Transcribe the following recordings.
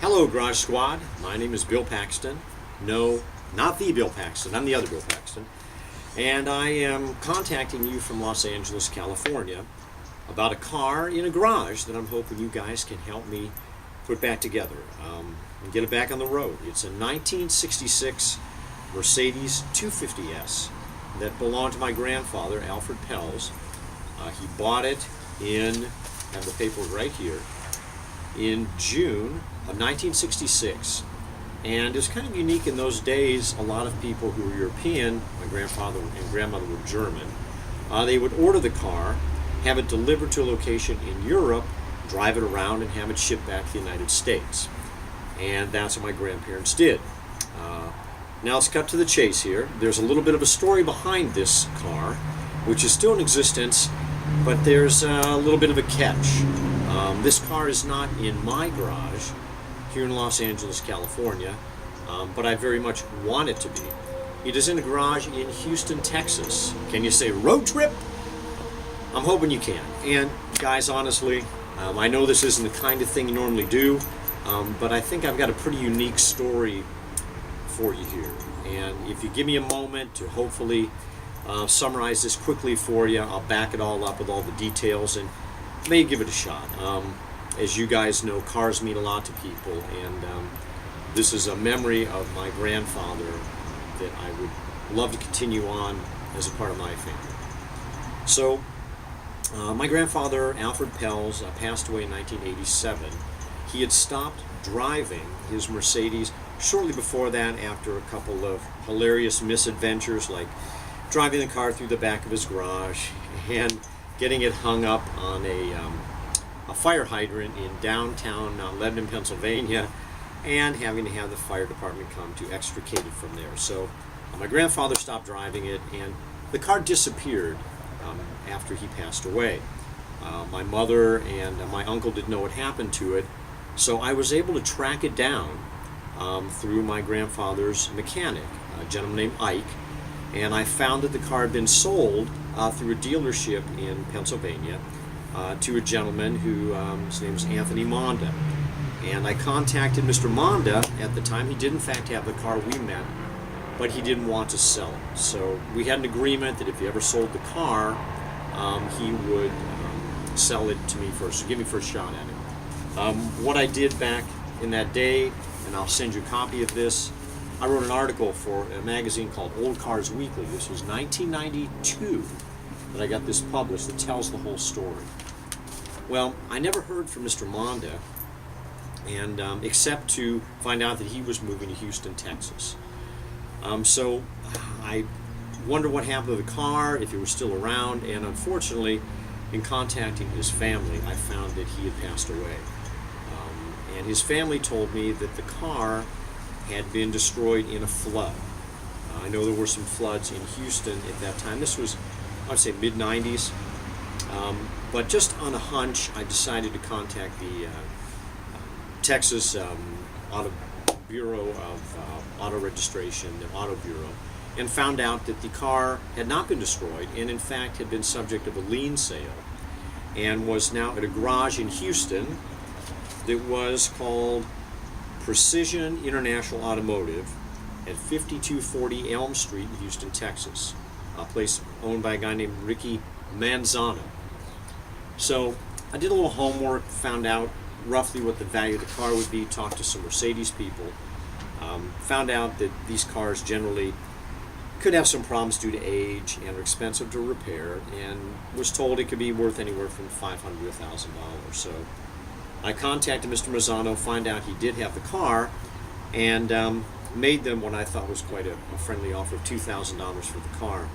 Hello, Garage Squad. My name is Bill Paxton. No, not the Bill Paxton. I'm the other Bill Paxton. And I am contacting you from Los Angeles, California, about a car in a garage that I'm hoping you guys can help me put back together and get it back on the road. It's a 1966 Mercedes 250S that belonged to my grandfather, Alfred Pelz. He bought it I have the paperwork right here, in June of 1966. And it's kind of unique in those days. A lot of people who were European, my grandfather and grandmother were German, they would order the car, have it delivered to a location in Europe, drive it around, and have it shipped back to the United States. And that's what my grandparents did. Now let's cut to the chase here. There's a little bit of a story behind this car, which is still in existence, but there's a little bit of a catch. This car is not in my garage here in Los Angeles, California, but I very much want it to be. It is in a garage in Houston, Texas. Can you say road trip? I'm hoping you can. And guys, honestly, I know this isn't the kind of thing you normally do, but I think I've got a pretty unique story for you here. And if you give me a moment to hopefully summarize this quickly for you, I'll back it all up with all the details and may give it a shot. As you guys know, cars mean a lot to people, and this is a memory of my grandfather that I would love to continue on as a part of my family. So, my grandfather, Alfred Pelz, passed away in 1987. He had stopped driving his Mercedes shortly before that after a couple of hilarious misadventures, like driving the car through the back of his garage and getting it hung up on a fire hydrant in downtown Lebanon, Pennsylvania, and having to have the fire department come to extricate it from there. So my grandfather stopped driving it, and the car disappeared after he passed away. My mother and my uncle didn't know what happened to it, so I was able to track it down through my grandfather's mechanic, a gentleman named Ike, and I found that the car had been sold through a dealership in Pennsylvania to a gentleman who, his name was Anthony Monda. And I contacted Mr. Monda at the time. He did in fact have the car we met, but he didn't want to sell it. So we had an agreement that if he ever sold the car, he would sell it to me first, give me first shot at it. What I did back in that day, and I'll send you a copy of this, I wrote an article for a magazine called Old Cars Weekly. This was 1992 that I got this published that tells the whole story. Well, I never heard from Mr. Monda, and except to find out that he was moving to Houston, Texas. So I wondered what happened to the car, if it was still around, and unfortunately, in contacting his family, I found that he had passed away. And his family told me that the car had been destroyed in a flood. I know there were some floods in Houston at that time. This was, I would say, mid-90s. But just on a hunch, I decided to contact the Texas Auto Bureau of Auto Registration, the Auto Bureau, and found out that the car had not been destroyed and in fact had been subject of a lien sale and was now at a garage in Houston that was called Precision International Automotive at 5240 Elm Street in Houston, Texas, a place owned by a guy named Ricky Manzano. So I did a little homework, found out roughly what the value of the car would be, talked to some Mercedes people, found out that these cars generally could have some problems due to age and are expensive to repair, and was told it could be worth anywhere from $500 to $1,000. So I contacted Mr. Mazzano, find out he did have the car, and made them what I thought was quite a friendly offer of $2,000 for the car.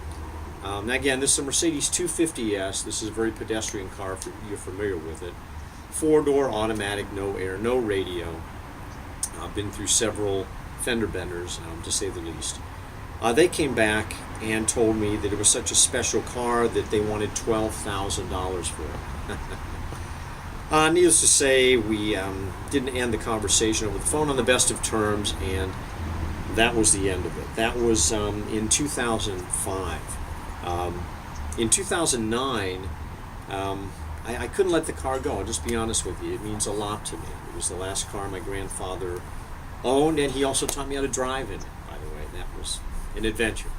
Now again, this is a Mercedes 250S. This is a very pedestrian car, if you're familiar with it. Four-door automatic, no air, no radio. I've been through several fender benders, to say the least. They came back and told me that it was such a special car that they wanted $12,000 for it. Needless to say, we didn't end the conversation over the phone on the best of terms, and that was the end of it. That was in 2005. In 2009, I couldn't let the car go. I'll just be honest with you. It means a lot to me. It was the last car my grandfather owned, and he also taught me how to drive in it, by the way. That was an adventure.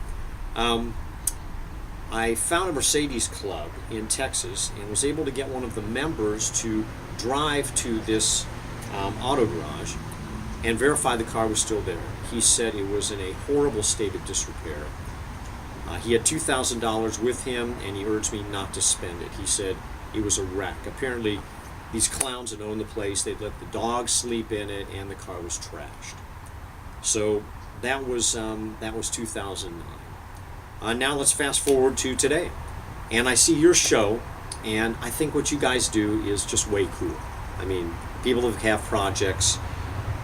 I found a Mercedes club in Texas and was able to get one of the members to drive to this auto garage and verify the car was still there. He said it was in a horrible state of disrepair. He had $2,000 with him, and he urged me not to spend it. He said it was a wreck. Apparently, these clowns that owned the place, they'd let the dog sleep in it, and the car was trashed. So that was 2009. Now let's fast forward to today, and I see your show, and I think what you guys do is just way cool. I mean, people that have projects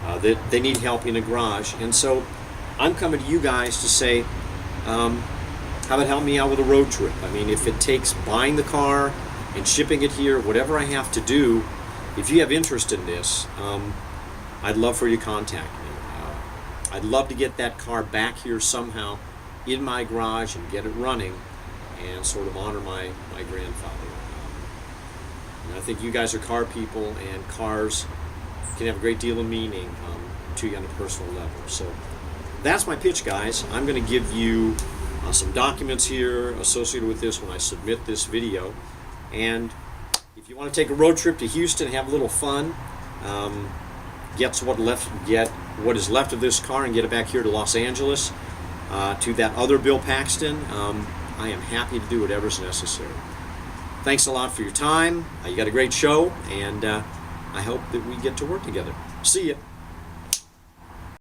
that they need help in a garage, and so I'm coming to you guys to say, how about help me out with a road trip? I mean, if it takes buying the car and shipping it here, whatever I have to do, if you have interest in this, I'd love for you to contact me. I'd love to get that car back here somehow in my garage and get it running and sort of honor my grandfather. And I think you guys are car people, and cars can have a great deal of meaning to you on a personal level. So that's my pitch, guys. I'm going to give you some documents here associated with this when I submit this video. And if you want to take a road trip to Houston, have a little fun, get what is left of this car and get it back here to Los Angeles, to that other Bill Paxton, I am happy to do whatever's necessary. Thanks a lot for your time. You got a great show, and I hope that we get to work together. See ya.